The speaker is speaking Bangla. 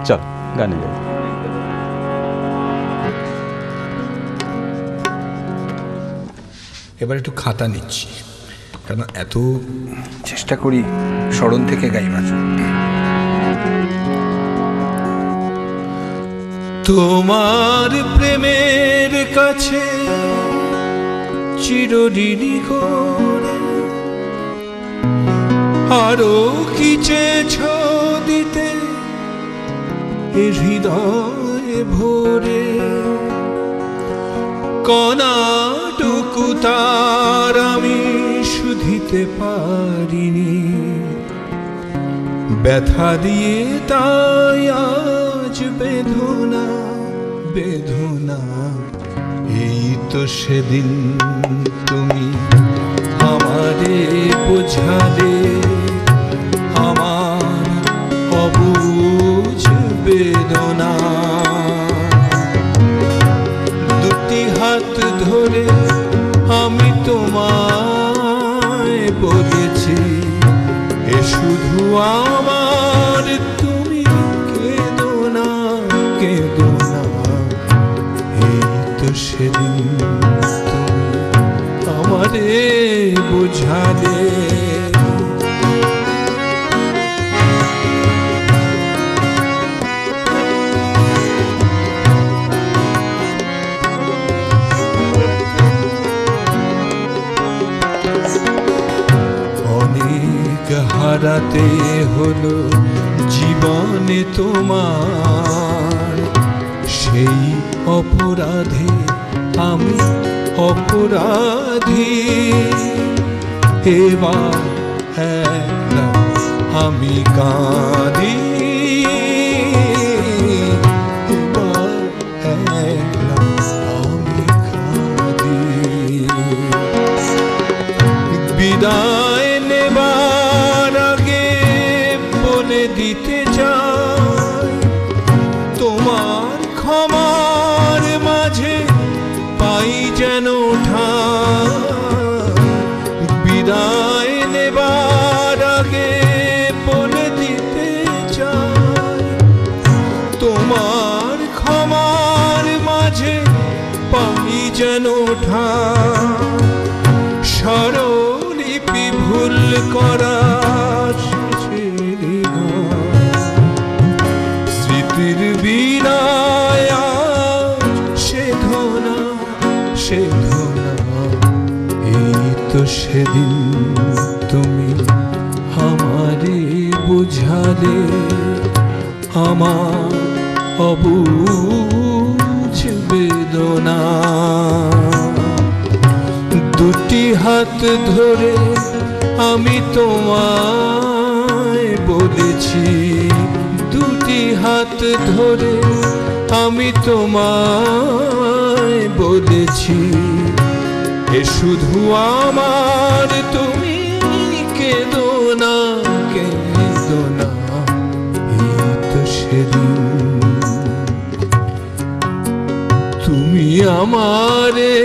চল গানে যাই। এবার একটু খাতা নিচ্ছি, কারণ এত চেষ্টা করি স্মরণ থেকে গাইবার। তোমার প্রেমের কাছে চিরঋণী করে আরো কি চেয়েছ দিতে এ হৃদয়ে ভরে, কণাটুকু তার আমি শুধিতে পারিনি, ব্যথা দিয়ে তাই আজ বেদনা বেদনা। এই তো সেদিন তুমি আমারে বোঝালে আমার অবুঝ বেদনা। দুটি হাত ধরে আমি তোমায় বলেছি এ শুধু আমার, তুমি কেঁদো না কেঁদো না। এই তো সেদিন তুমি আমারে বুঝালে। অনেক হারাতে হলো জীবনে তোমার, সেই অপরাধে আমি অপরাধী। এবার একলা আমি কাঁদি, এবার একলা আমি কাঁদি। বিদায় নেবার আগে বলে দিতে চাই তোমার ক্ষমার মাঝে পাই যেন ঠাঁই। বিদায় নেবার আগে বলে দিতে চাই তোমার ক্ষমার মাঝে পাই যেন ঠাঁই। স্মরণলিপি ভুল করা স্মৃতির বিনায় সেধনা সেধনা। এই তো সেদিন তুমি আমারে বুঝালে আমার অবুঝ বেদনা। দুটি হাত ধরে আমি তোমায় বলেছি, দুটি হাত ধরে আমি তোমায় বলেছি এ শুধু আমার, তুমি কেঁদো না কেঁদো না। এই তো সেদিন তুমি আমারে